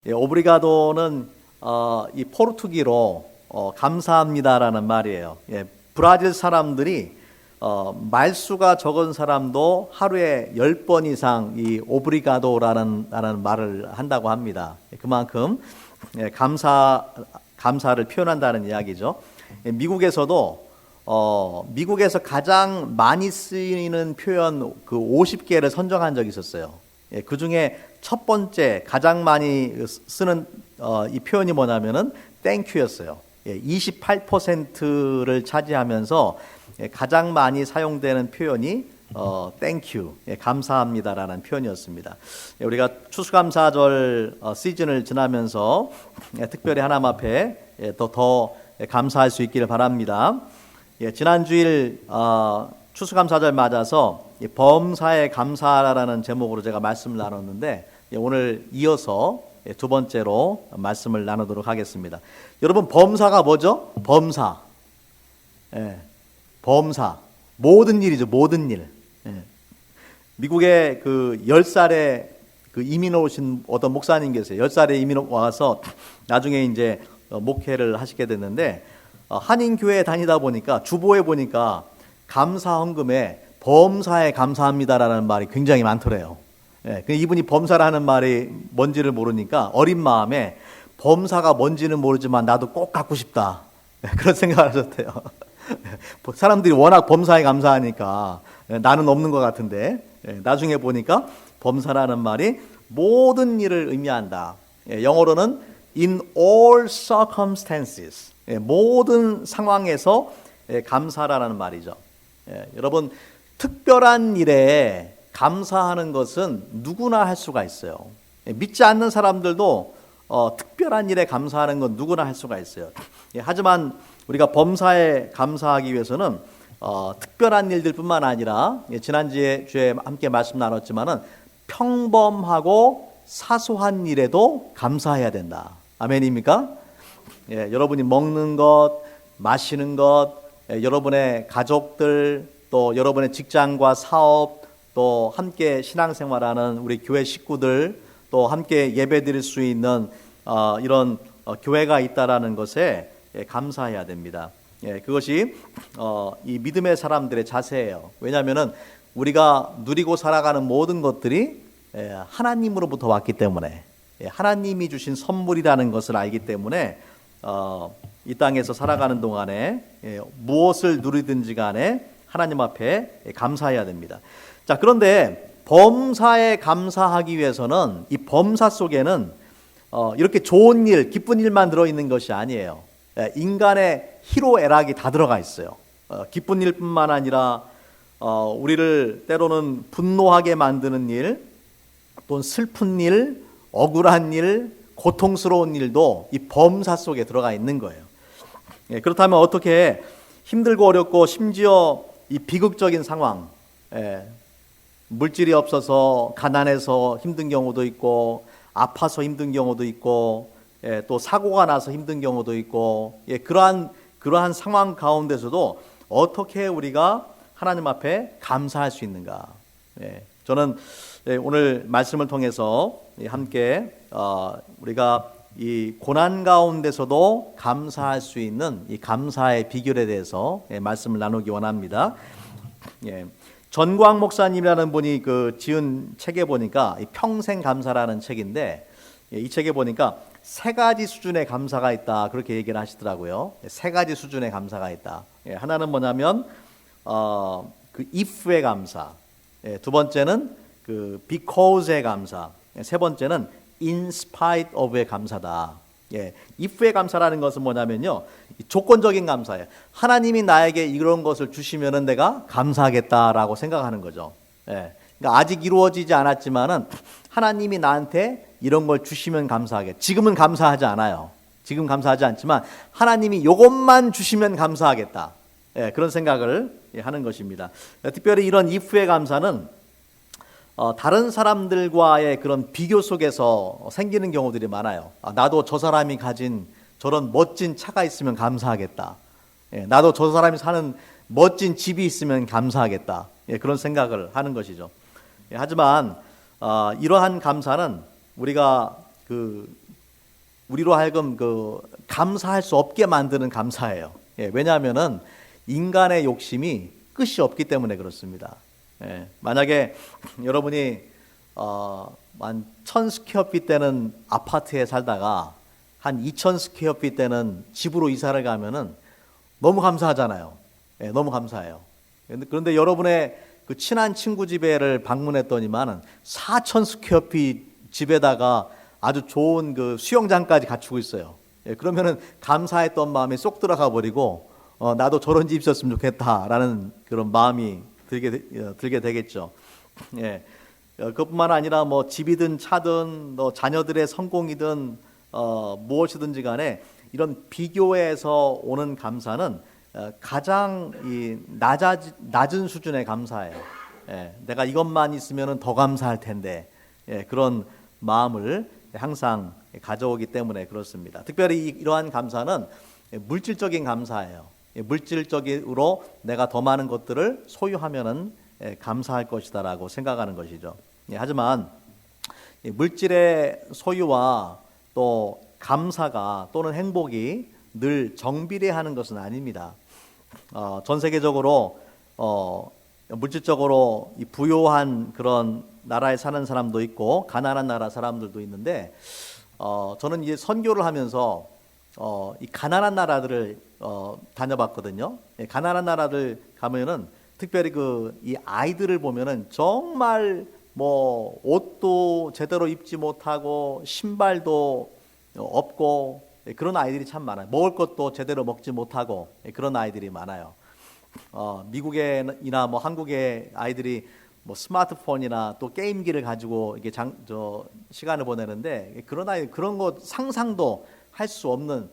오브리가도는 이 포르투기로 감사합니다라는 말이에요. 브라질 사람들이 말수가 적은 사람도 하루에 10번 이상 이 오브리가도라는 말을 한다고 합니다. 그만큼 감사를 표현한다는 이야기죠. 미국에서 가장 많이 쓰이는 표현 그 50개를 선정한 적이 있었어요. 그 중에 첫 번째 가장 많이 쓰는 이 표현이 뭐냐면은 땡큐였어요. 28%를 차지하면서 가장 많이 사용되는 표현이 땡큐, 감사합니다라는 표현이었습니다. 우리가 추수감사절 시즌을 지나면서 특별히 하나님 앞에 더 감사할 수 있기를 바랍니다. 지난 주일 추수감사절 맞아서 범사에 감사라는 제목으로 제가 말씀을 나눴는데 오늘 이어서 두 번째로 말씀을 나누도록 하겠습니다. 여러분, 범사가 뭐죠? 범사. 범사. 모든 일이죠. 모든 일. 미국에 그 10살에 그 이민 오신 어떤 목사님 계세요. 10살에 이민 와서 나중에 이제 목회를 하시게 됐는데 한인교회에 다니다 보니까 주보에 보니까 감사 헌금에 범사에 감사합니다라는 말이 굉장히 많더래요. 이분이 범사라는 말이 뭔지를 모르니까 어린 마음에 범사가 뭔지는 모르지만 나도 꼭 갖고 싶다. 그런 생각을 하셨대요. 사람들이 워낙 범사에 감사하니까 나는 없는 것 같은데 나중에 보니까 범사라는 말이 모든 일을 의미한다. 영어로는 in all circumstances, 모든 상황에서 감사라는 말이죠. 여러분, 특별한 일에 감사하는 것은 누구나 할 수가 있어요. 믿지 않는 사람들도 특별한 일에 감사하는 건 누구나 할 수가 있어요. 하지만 우리가 범사에 감사하기 위해서는 특별한 일들뿐만 아니라 지난주에 함께 말씀 나눴지만은 평범하고 사소한 일에도 감사해야 된다. 아멘입니까? 여러분이 먹는 것, 마시는 것, 여러분의 가족들, 또 여러분의 직장과 사업, 또 함께 신앙생활하는 우리 교회 식구들, 또 함께 예배드릴 수 있는 이런 교회가 있다라는 것에 감사해야 됩니다. 그것이 이 믿음의 사람들의 자세예요. 왜냐하면은 우리가 누리고 살아가는 모든 것들이 하나님으로부터 왔기 때문에, 하나님이 주신 선물이라는 것을 알기 때문에 이 땅에서 살아가는 동안에 무엇을 누리든지 간에 하나님 앞에 감사해야 됩니다. 자, 그런데 범사에 감사하기 위해서는 이 범사 속에는 이렇게 좋은 일, 기쁜 일만 들어있는 것이 아니에요. 인간의 희로애락이 다 들어가 있어요. 기쁜 일뿐만 아니라 우리를 때로는 분노하게 만드는 일, 또는 슬픈 일, 억울한 일, 고통스러운 일도 이 범사 속에 들어가 있는 거예요. 그렇다면 어떻게 힘들고 어렵고 심지어 이 비극적인 상황, 물질이 없어서 가난해서 힘든 경우도 있고, 아파서 힘든 경우도 있고, 또 사고가 나서 힘든 경우도 있고, 그러한 상황 가운데서도 어떻게 우리가 하나님 앞에 감사할 수 있는가? 저는 오늘 말씀을 통해서 함께 우리가 이 고난 가운데서도 감사할 수 있는 이 감사의 비결에 대해서 말씀을 나누기 원합니다. 전광 목사님이라는 분이 그 지은 책에 보니까 평생 감사라는 책인데, 이 책에 보니까 세 가지 수준의 감사가 있다, 그렇게 얘기를 하시더라고요. 세 가지 수준의 감사가 있다. 하나는 뭐냐면 그 if의 감사, 두 번째는 그 because의 감사, 세 번째는 in spite of의 감사다. if의 감사라는 것은 뭐냐면요, 조건적인 감사예요. 하나님이 나에게 이런 것을 주시면은 내가 감사하겠다라고 생각하는 거죠. 그러니까 아직 이루어지지 않았지만은 하나님이 나한테 이런 걸 주시면 감사하겠다. 지금은 감사하지 않아요. 지금 감사하지 않지만 하나님이 이것만 주시면 감사하겠다. 그런 생각을 하는 것입니다. 특별히 이런 if의 감사는 다른 사람들과의 그런 비교 속에서 생기는 경우들이 많아요. 나도 저 사람이 가진 저런 멋진 차가 있으면 감사하겠다. 나도 저 사람이 사는 멋진 집이 있으면 감사하겠다. 그런 생각을 하는 것이죠. 하지만 이러한 감사는 우리가 그 우리로 하여금 그 감사할 수 없게 만드는 감사예요. 왜냐하면은 인간의 욕심이 끝이 없기 때문에 그렇습니다. 만약에 여러분이 한 1000스퀘어핏 되는 아파트에 살다가 한 2000스퀘어핏 되는 집으로 이사를 가면은 너무 감사하잖아요. 너무 감사해요. 그런데 여러분의 그 친한 친구 집에를 방문했더니만은 4000스퀘어핏 집에다가 아주 좋은 그 수영장까지 갖추고 있어요. 그러면은 감사했던 마음이 쏙 들어가 버리고 나도 저런 집 있었으면 좋겠다라는 그런 마음이 들게 되겠죠. 그뿐만 아니라 뭐 집이든 차든 자녀들의 성공이든 무엇이든지 간에 이런 비교에서 오는 감사는 가장 낮은 수준의 감사예요. 내가 이것만 있으면 더 감사할 텐데 그런 마음을 항상 가져오기 때문에 그렇습니다. 특별히 이러한 감사는 물질적인 감사예요. 물질적으로 내가 더 많은 것들을 소유하면은 감사할 것이다라고 생각하는 것이죠. 하지만 물질의 소유와 또 감사가 또는 행복이 늘 정비례하는 것은 아닙니다. 전 세계적으로 물질적으로 부유한 그런 나라에 사는 사람도 있고 가난한 나라 사람들도 있는데 저는 이제 선교를 하면서 이 가난한 나라들을 다녀봤거든요. 가난한 나라들 가면은 특별히 이 아이들을 보면은 정말 뭐 옷도 제대로 입지 못하고 신발도 없고 그런 아이들이 참 많아요. 먹을 것도 제대로 먹지 못하고 그런 아이들이 많아요. 미국이나 뭐 한국의 아이들이 뭐 스마트폰이나 또 게임기를 가지고 이게 시간을 보내는데 그런 아이 그런 거 상상도 할 수 없는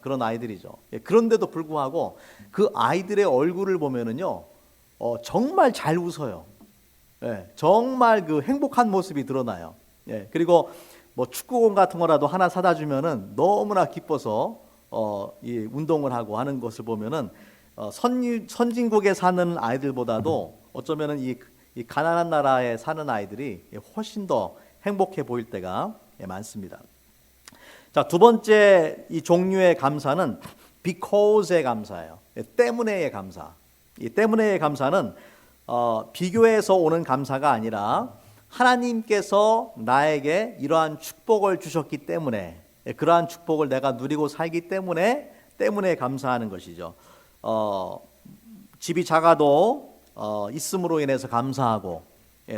그런 아이들이죠. 그런데도 불구하고 그 아이들의 얼굴을 보면은요, 정말 잘 웃어요. 정말 그 행복한 모습이 드러나요. 그리고 뭐 축구공 같은 거라도 하나 사다 주면은 너무나 기뻐서 이 운동을 하고 하는 것을 보면은 선진국에 사는 아이들보다도 어쩌면은 이 가난한 나라에 사는 아이들이 훨씬 더 행복해 보일 때가 많습니다. 자, 두 번째 이 종류의 감사는 because의 감사예요. 때문에의 감사. 이 때문에의 감사는 비교해서 오는 감사가 아니라 하나님께서 나에게 이러한 축복을 주셨기 때문에 그러한 축복을 내가 누리고 살기 때문에 감사하는 것이죠. 집이 작아도 있음으로 인해서 감사하고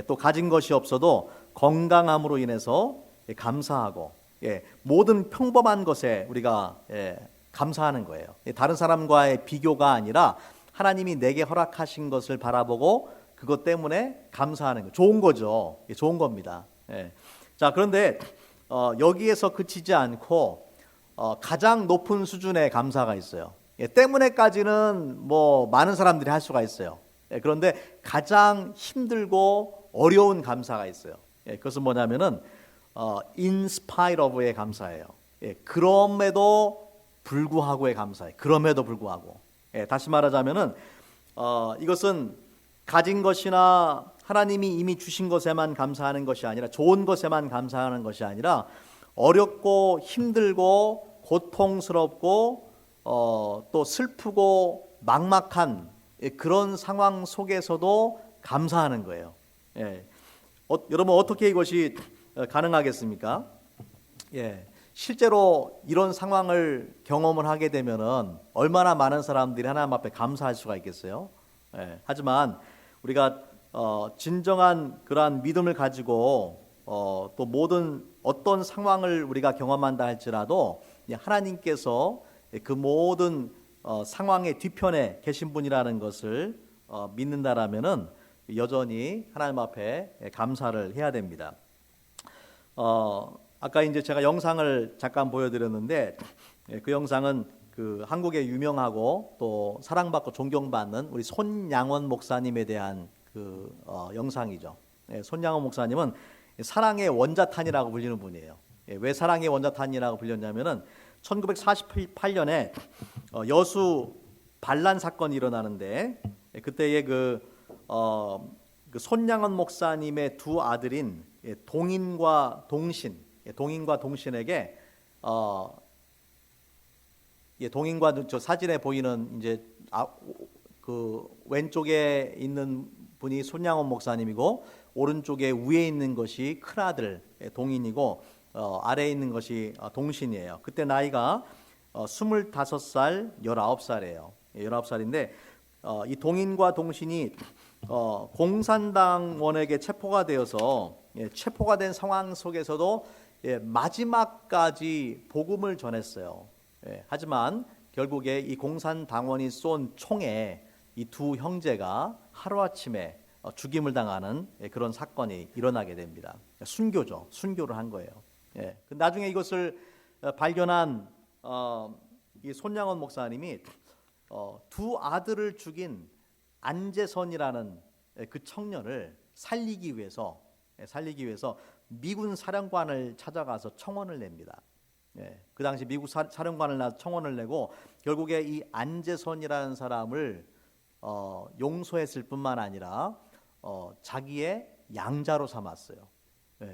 또 가진 것이 없어도 건강함으로 인해서 감사하고 모든 평범한 것에 우리가 감사하는 거예요. 다른 사람과의 비교가 아니라 하나님이 내게 허락하신 것을 바라보고 그것 때문에 감사하는 거. 좋은 거죠. 좋은 겁니다. 자, 그런데 여기에서 그치지 않고 가장 높은 수준의 감사가 있어요. 때문에까지는 뭐 많은 사람들이 할 수가 있어요. 그런데 가장 힘들고 어려운 감사가 있어요. 그것은 뭐냐면은 in spite of의 감사예요. 그럼에도 불구하고의 감사예요. 그럼에도 불구하고. 다시 말하자면은 이것은 가진 것이나 하나님이 이미 주신 것에만 감사하는 것이 아니라 좋은 것에만 감사하는 것이 아니라 어렵고 힘들고 고통스럽고 또 슬프고 막막한 그런 상황 속에서도 감사하는 거예요. 여러분 어떻게 이것이 가능하겠습니까? 실제로 이런 상황을 경험을 하게 되면은 얼마나 많은 사람들이 하나님 앞에 감사할 수가 있겠어요? 하지만 우리가 진정한 그러한 믿음을 가지고 또 모든 어떤 상황을 우리가 경험한다 할지라도 하나님께서 그 모든 상황의 뒤편에 계신 분이라는 것을 믿는다라면은 여전히 하나님 앞에 감사를 해야 됩니다. 아까 이제 제가 영상을 잠깐 보여드렸는데 그 영상은 그 한국의 유명하고 또 사랑받고 존경받는 우리 손양원 목사님에 대한 그 영상이죠. 손양원 목사님은 사랑의 원자탄이라고 불리는 분이에요. 왜 사랑의 원자탄이라고 불렸냐면은 1948년에 여수 반란 사건이 일어나는데 그때에 그 손양원 목사님의 두 아들인 동인과 동신에게 동인과 저 사진에 보이는 이제 그 왼쪽에 있는 분이 손양원 목사님이고 오른쪽에 위에 있는 것이 큰아들 동인이고 아래에 있는 것이 동신이에요. 그때 나이가 25살, 19살이에요. 19살인데 이 동인과 동신이 공산당원에게 체포가 되어서 체포가 된 상황 속에서도 마지막까지 복음을 전했어요. 하지만 결국에 이 공산당원이 쏜 총에 이 두 형제가 하루아침에 죽임을 당하는 그런 사건이 일어나게 됩니다. 순교죠. 순교를 한 거예요. 나중에 이것을 발견한 이 손양원 목사님이 두 아들을 죽인 안재선이라는 그 청년을 살리기 위해서 미군 사령관을 찾아가서 청원을 냅니다. 그 당시 미국 사령관을 청원을 내고 결국에 이 안재선이라는 사람을 용서했을 뿐만 아니라 자기의 양자로 삼았어요.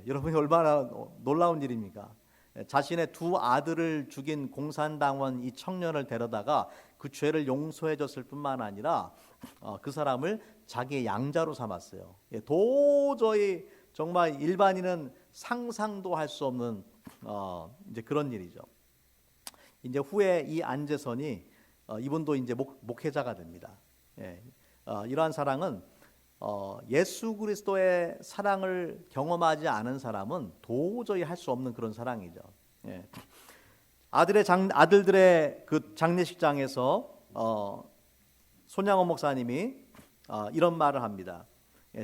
여러분이 얼마나 놀라운 일입니까? 자신의 두 아들을 죽인 공산당원 이 청년을 데려다가 그 죄를 용서해 줬을 뿐만 아니라 그 사람을 자기의 양자로 삼았어요. 도저히 정말 일반인은 상상도 할 수 없는 이제 그런 일이죠. 이제 후에 이 안재선이 이분도 이제 목회자가 됩니다. 이러한 사랑은 예수 그리스도의 사랑을 경험하지 않은 사람은 도저히 할 수 없는 그런 사랑이죠. 아들들의 그 장례식장에서 손양원 목사님이 이런 말을 합니다.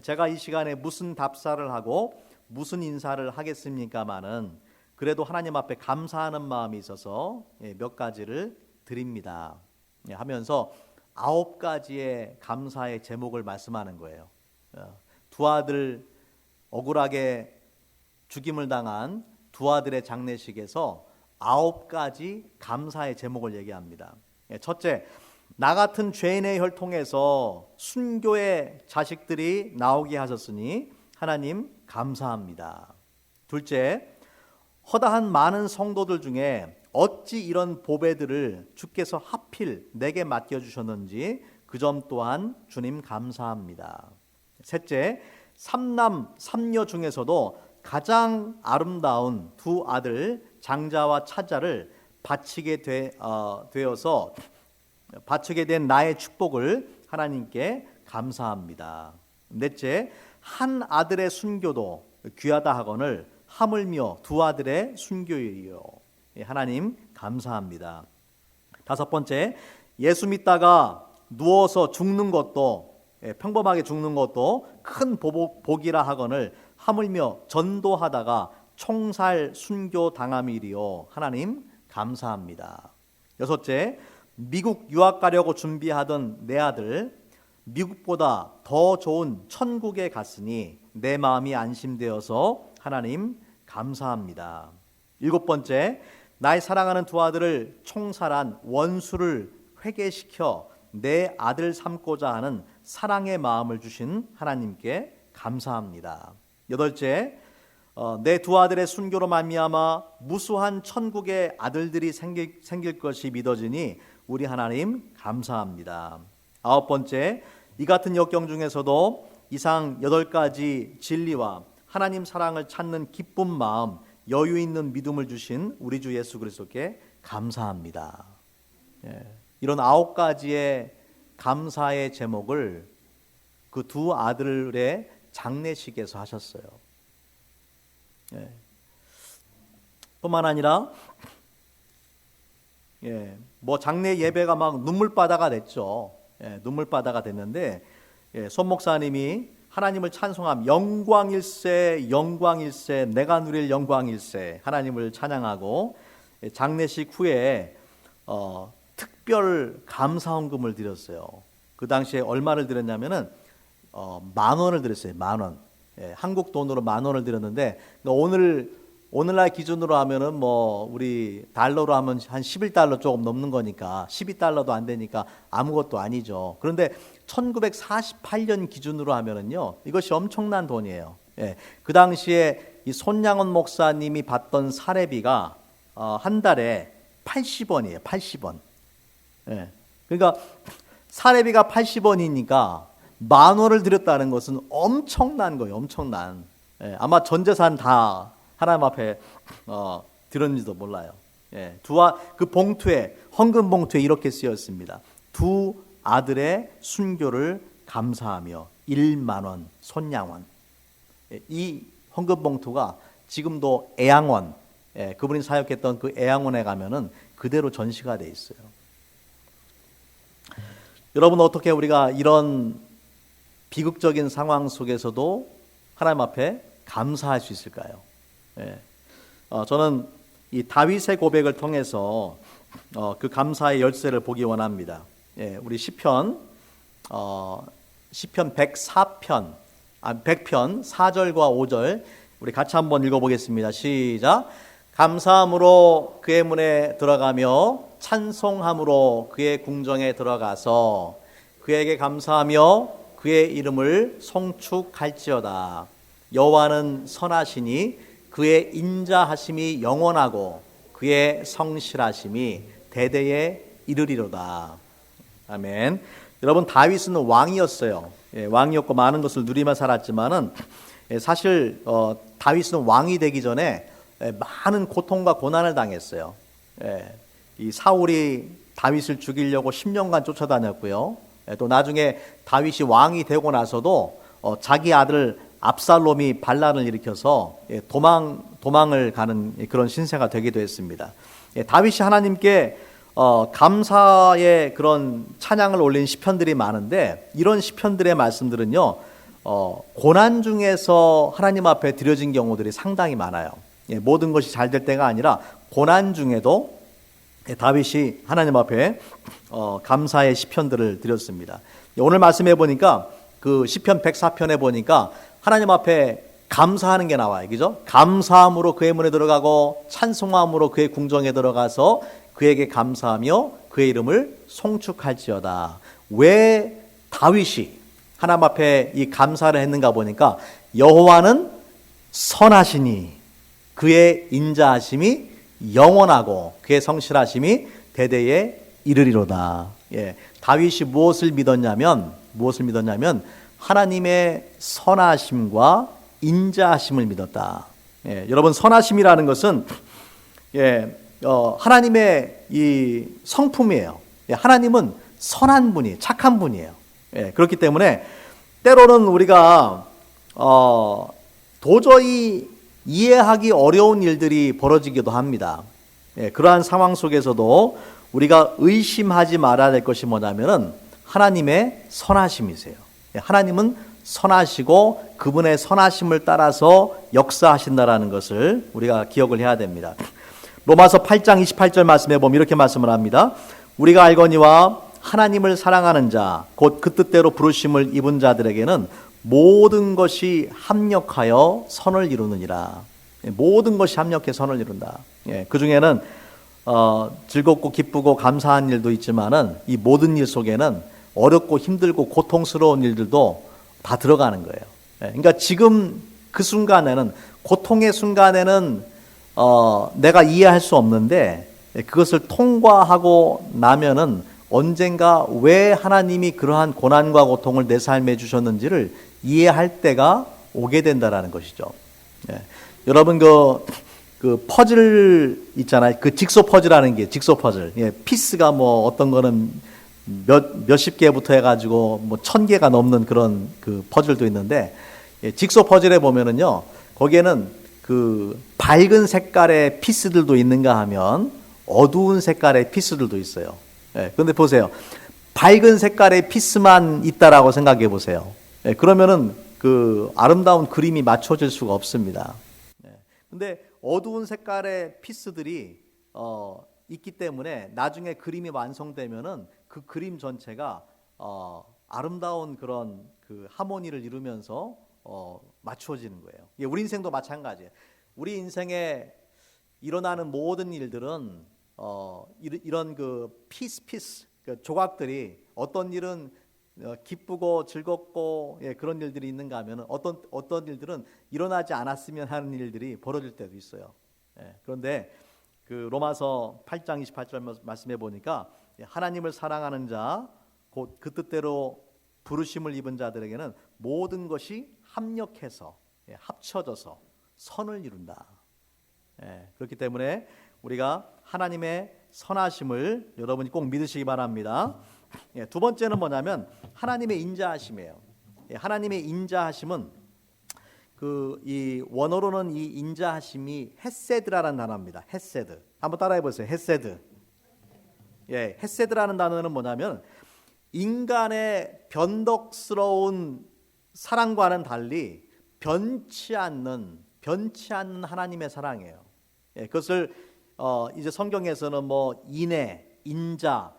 제가 이 시간에 무슨 답사를 하고 무슨 인사를 하겠습니까마는 그래도 하나님 앞에 감사하는 마음이 있어서 몇 가지를 드립니다 하면서 9가지의 감사의 제목을 말씀하는 거예요. 두 아들 억울하게 죽임을 당한 두 아들의 장례식에서 9가지 감사의 제목을 얘기합니다. 첫째, 나 같은 죄인의 혈통에서 순교의 자식들이 나오게 하셨으니 하나님 감사합니다. 둘째, 허다한 많은 성도들 중에 어찌 이런 보배들을 주께서 하필 내게 맡겨주셨는지 그 점 또한 주님 감사합니다. 셋째, 삼남 삼녀 중에서도 가장 아름다운 두 아들 장자와 차자를 바치게 되어서 바치게 된 나의 축복을 하나님께 감사합니다. 넷째, 한 아들의 순교도 귀하다 하거늘 하물며 두 아들의 순교이요 하나님 감사합니다. 다섯 번째, 예수 믿다가 누워서 죽는 것도 평범하게 죽는 것도 큰 복이라 하거늘 하물며 전도하다가 총살 순교 당함이리요 하나님 감사합니다. 여섯째, 미국 유학 가려고 준비하던 내 아들 미국보다 더 좋은 천국에 갔으니 내 마음이 안심되어서 하나님 감사합니다. 일곱 번째, 나의 사랑하는 두 아들을 총살한 원수를 회개시켜 내 아들 삼고자 하는 사랑의 마음을 주신 하나님께 감사합니다. 여덟째, 내 두 아들의 순교로 말미암아 무수한 천국의 아들들이 생길 것이 믿어지니 우리 하나님 감사합니다. 아홉 번째, 이 같은 역경 중에서도 이상 8가지 진리와 하나님 사랑을 찾는 기쁜 마음, 여유 있는 믿음을 주신 우리 주 예수 그리스도께 감사합니다. 이런 9가지의 감사의 제목을 그 두 아들의 장례식에서 하셨어요. 뿐만 아니라 뭐 장례 예배가 막 눈물바다가 됐죠. 눈물바다가 됐는데 손 목사님이 하나님을 찬송함 영광일세 영광일세 내가 누릴 영광일세 하나님을 찬양하고 장례식 후에 특별 감사헌금을 드렸어요. 그 당시에 얼마를 드렸냐면은 10,000원을 드렸어요. 10,000원. 한국 돈으로 10,000원을 드렸는데 오늘날 기준으로 하면은 뭐 우리 달러로 하면 한 11달러 조금 넘는 거니까 12달러도 안 되니까 아무것도 아니죠. 그런데 1948년 기준으로 하면은요 이것이 엄청난 돈이에요. 그 당시에 이 손양원 목사님이 받던 사례비가 한 달에 80원이에요. 80원. 예. 그러니까 사례비가 80원이니까 10,000원을 드렸다는 것은 엄청난 거예요. 엄청난. 예. 아마 전 재산 다 하나님 앞에 드렸는지도 몰라요. 예. 그 봉투에, 헌금 봉투에 이렇게 쓰였습니다. 두 아들의 순교를 감사하며 10,000원 손양원. 예. 이 헌금 봉투가 지금도 애양원, 예. 그분이 사역했던 그 애양원에 가면은 그대로 전시가 돼 있어요. 여러분, 어떻게 우리가 이런 비극적인 상황 속에서도 하나님 앞에 감사할 수 있을까요? 예. 저는 이 다윗의 고백을 통해서 그 감사의 열쇠를 보기 원합니다. 예. 우리 시편 104편 100편 4절과 5절 우리 같이 한번 읽어보겠습니다. 시작. 감사함으로 그의 문에 들어가며 찬송함으로 그의 궁정에 들어가서 그에게 감사하며 그의 이름을 송축할지어다. 여호와는 선하시니 그의 인자하심이 영원하고 그의 성실하심이 대대에 이르리로다. 아멘. 여러분, 다윗은 왕이었어요. 예, 왕이었고 많은 것을 누리며 살았지만은 사실 다윗은 왕이 되기 전에 많은 고통과 고난을 당했어요. 이 사울이 다윗을 죽이려고 10년간 쫓아다녔고요. 또 나중에 다윗이 왕이 되고 나서도 자기 아들 압살롬이 반란을 일으켜서 도망을 가는 그런 신세가 되기도 했습니다. 다윗이 하나님께 감사의 그런 찬양을 올린 시편들이 많은데, 이런 시편들의 말씀들은요, 고난 중에서 하나님 앞에 드려진 경우들이 상당히 많아요. 모든 것이 잘 될 때가 아니라 고난 중에도 다윗이 하나님 앞에 감사의 시편들을 드렸습니다. 오늘 말씀해 보니까 그 시편 104편에 보니까 하나님 앞에 감사하는 게 나와요. 그죠? 감사함으로 그의 문에 들어가고 찬송함으로 그의 궁정에 들어가서 그에게 감사하며 그의 이름을 송축할지어다. 왜 다윗이 하나님 앞에 이 감사를 했는가 보니까 여호와는 선하시니 그의 인자하심이 영원하고 그의 성실하심이 대대에 이르리로다. 예, 다윗이 무엇을 믿었냐면 하나님의 선하심과 인자하심을 믿었다. 예, 여러분, 선하심이라는 것은 하나님의 이 성품이에요. 예, 하나님은 선한 분이, 착한 분이에요. 예, 그렇기 때문에 때로는 우리가 도저히 이해하기 어려운 일들이 벌어지기도 합니다. 예, 그러한 상황 속에서도 우리가 의심하지 말아야 될 것이 뭐냐면은 하나님의 선하심이세요. 예, 하나님은 선하시고 그분의 선하심을 따라서 역사하신다라는 것을 우리가 기억을 해야 됩니다. 로마서 8장 28절 말씀에 보면 이렇게 말씀을 합니다. 우리가 알거니와 하나님을 사랑하는 자, 곧 그 뜻대로 부르심을 입은 자들에게는 모든 것이 합력하여 선을 이루느니라. 모든 것이 합력해 선을 이룬다. 그 중에는 즐겁고 기쁘고 감사한 일도 있지만은 이 모든 일 속에는 어렵고 힘들고 고통스러운 일들도 다 들어가는 거예요. 그러니까 지금 그 순간에는, 고통의 순간에는 내가 이해할 수 없는데 그것을 통과하고 나면은 언젠가 왜 하나님이 그러한 고난과 고통을 내 삶에 주셨는지를 이해할 때가 오게 된다라는 것이죠. 예. 여러분 그 퍼즐 있잖아요. 그 직소 퍼즐이라는 게, 직소 퍼즐. 예. 피스가 뭐 어떤 거는 몇십 개부터 해가지고 뭐 1,000개가 넘는 그런 그 퍼즐도 있는데, 예. 직소 퍼즐에 보면은요, 거기에는 그 밝은 색깔의 피스들도 있는가 하면 어두운 색깔의 피스들도 있어요. 예. 그런데 보세요. 밝은 색깔의 피스만 있다라고 생각해 보세요. 예, 그러면은 그 아름다운 그림이 맞춰질 수가 없습니다. 근데 어두운 색깔의 피스들이 있기 때문에 나중에 그림이 완성되면은 그 그림 전체가 아름다운 그런 그 하모니를 이루면서 맞추어지는 거예요. 예, 우리 인생도 마찬가지예요. 우리 인생에 일어나는 모든 일들은 이런 그 피스 그 조각들이, 어떤 일은 기쁘고 즐겁고 그런 일들이 있는가 하면 어떤 일들은 일어나지 않았으면 하는 일들이 벌어질 때도 있어요. 그런데 그 로마서 8장 28절 말씀해 보니까 하나님을 사랑하는 자 곧 그 뜻대로 부르심을 입은 자들에게는 모든 것이 합력해서 합쳐져서 선을 이룬다. 그렇기 때문에 우리가 하나님의 선하심을 여러분이 꼭 믿으시기 바랍니다. 두 번째는 뭐냐면 하나님의 인자하심이에요. 하나님의 인자하심은 이 원어로는 이 인자하심이 헤세드라는 단어입니다. 헤세드. 한번 따라해 보세요. 헤세드. 헤세드라는 단어는 뭐냐면 인간의 변덕스러운 사랑과는 달리 변치 않는 하나님의 사랑이에요. 그것을 이제 성경에서는 뭐 인애, 인자,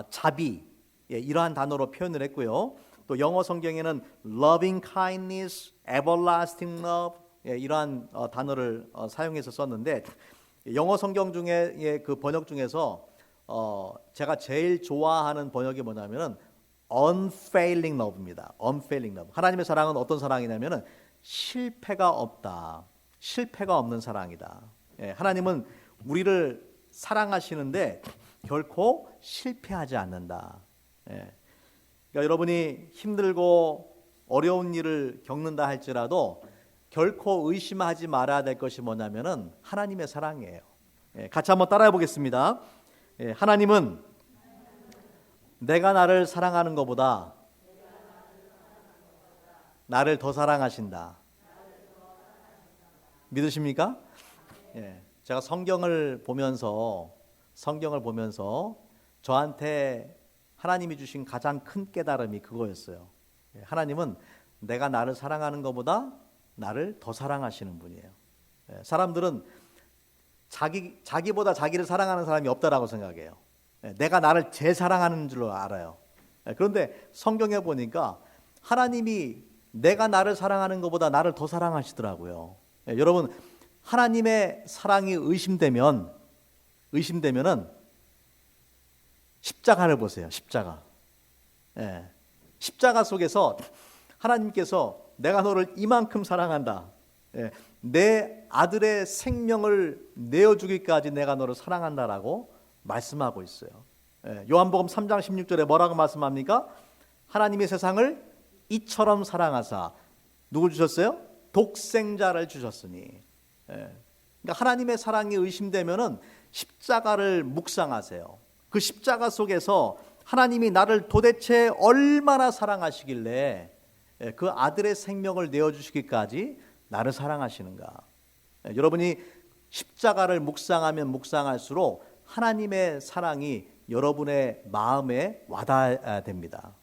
자비 이러한 단어로 표현을 했고요. 또 영어 성경에는 loving kindness, everlasting love 이러한 단어를 사용해서 썼는데 영어 성경 중에 그 번역 중에서 제가 제일 좋아하는 번역이 뭐냐면은 unfailing love입니다. unfailing love. 하나님의 사랑은 어떤 사랑이냐면은 실패가 없다. 실패가 없는 사랑이다. 하나님은 우리를 사랑하시는데 결코 실패하지 않는다. 그러니까 여러분이 힘들고 어려운 일을 겪는다 할지라도 결코 의심하지 말아야 될 것이 뭐냐면은 하나님의 사랑이에요. 같이 한번 따라해 보겠습니다. 하나님은 내가 나를 사랑하는 것보다 나를 더 사랑하신다. 믿으십니까? 제가 성경을 보면서 저한테 하나님이 주신 가장 큰 깨달음이 그거였어요. 하나님은 내가 나를 사랑하는 것보다 나를 더 사랑하시는 분이에요. 사람들은 자기보다 자기를 사랑하는 사람이 없다라고 생각해요. 내가 나를 제일 사랑하는 줄로 알아요. 그런데 성경에 보니까 하나님이 내가 나를 사랑하는 것보다 나를 더 사랑하시더라고요. 여러분 하나님의 사랑이 의심되면은 십자가를 보세요. 십자가. 십자가 속에서 하나님께서 내가 너를 이만큼 사랑한다. 내 아들의 생명을 내어주기까지 내가 너를 사랑한다라고 말씀하고 있어요. 요한복음 3장 16절에 뭐라고 말씀합니까? 하나님의 세상을 이처럼 사랑하사 누구 주셨어요? 독생자를 주셨으니. 그러니까 하나님의 사랑이 의심되면은 십자가를 묵상하세요. 그 십자가 속에서 하나님이 나를 도대체 얼마나 사랑하시길래 그 아들의 생명을 내어주시기까지 나를 사랑하시는가. 여러분이 십자가를 묵상하면 묵상할수록 하나님의 사랑이 여러분의 마음에 와닿아야 됩니다.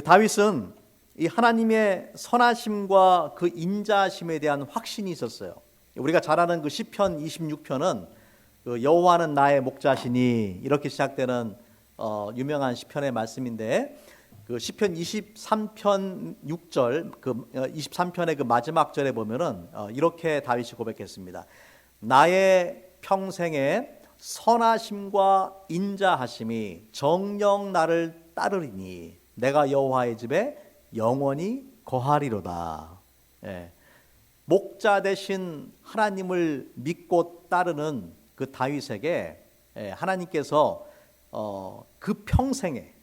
다윗은 이 하나님의 선하심과 그 인자하심에 대한 확신이 있었어요. 우리가 잘 아는 그 시편 26편은 그 여호와는 나의 목자시니 이렇게 시작되는 유명한 시편의 말씀인데 그 시편 23편 6절 그 23편의 그 마지막 절에 보면은 이렇게 다윗이 고백했습니다. 나의 평생에 선하심과 인자하심이 정녕 나를 따르리니 내가 여호와의 집에 영원히 거하리로다. 목자 대신 하나님을 믿고 따르는 그 다윗에게 하나님께서 그 평생에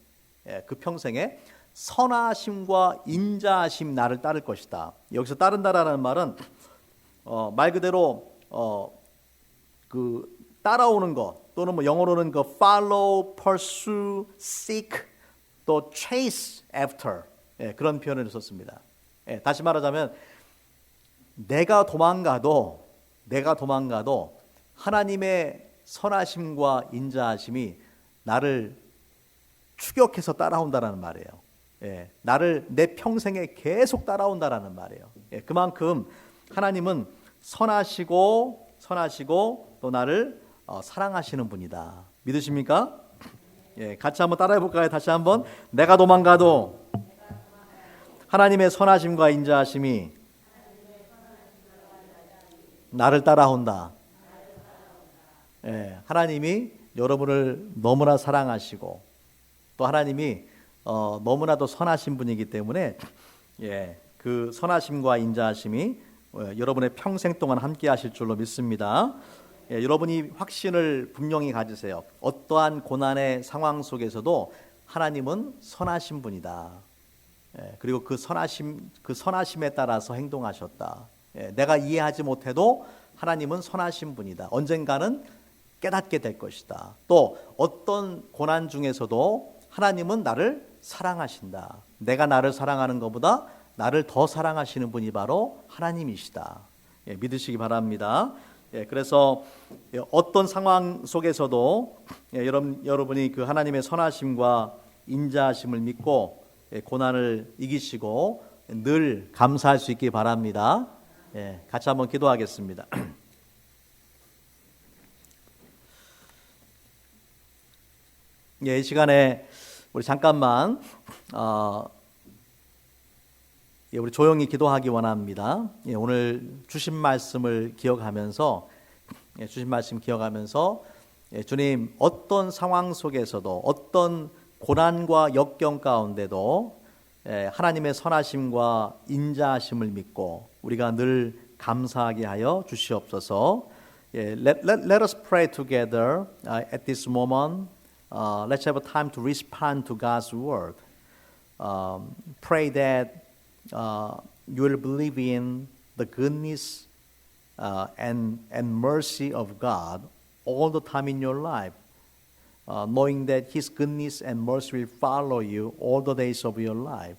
선하심과 인자하심 나를 따를 것이다. 여기서 따른다라는 말은 말 그대로 그 따라오는 것 또는 뭐 영어로는 그 follow, pursue, seek 또 chase after 그런 표현을 썼습니다. 다시 말하자면 내가 도망가도 하나님의 선하심과 인자하심이 나를 추격해서 따라온다라는 말이에요. 나를 내 평생에 계속 따라온다라는 말이에요. 그만큼 하나님은 선하시고 또 나를 사랑하시는 분이다. 믿으십니까? 같이 한번 따라해 볼까요? 다시 한번. 내가 도망가도 하나님의 선하심과 인자하심이 나를 따라온다. 하나님이 여러분을 너무나 사랑하시고 또 하나님이 너무나도 선하신 분이기 때문에 그 선하심과 인자하심이 여러분의 평생 동안 함께 하실 줄로 믿습니다. 여러분이 확신을 분명히 가지세요. 어떠한 고난의 상황 속에서도 하나님은 선하신 분이다. 그리고 그 선하심에 따라서 행동하셨다. 내가 이해하지 못해도 하나님은 선하신 분이다. 언젠가는 깨닫게 될 것이다. 또 어떤 고난 중에서도 하나님은 나를 사랑하신다. 내가 나를 사랑하는 것보다 나를 더 사랑하시는 분이 바로 하나님이시다. 믿으시기 바랍니다. 그래서 어떤 상황 속에서도 여러분이 그 하나님의 선하심과 인자하심을 믿고 고난을 이기시고 늘 감사할 수 있기 바랍니다. 같이 한번 기도하겠습니다. 이 시간에 우리 잠깐만 우리 조용히 기도하기 원합니다. 오늘 주신 말씀을 기억하면서 주님, 어떤 상황 속에서도 어떤 고난과 역경 가운데도 하나님의 선하심과 인자하심을 믿고 우리가 늘 감사하게 하여 주시옵소서. Let us pray together at this moment. Let's have a time to respond to God's word. Pray that you will believe in the goodness and mercy of God all the time in your life, knowing that His goodness and mercy will follow you all the days of your life.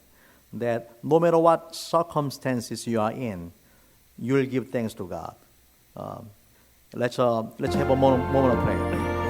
That no matter what circumstances you are in, you will give thanks to God. Let's have a moment of prayer.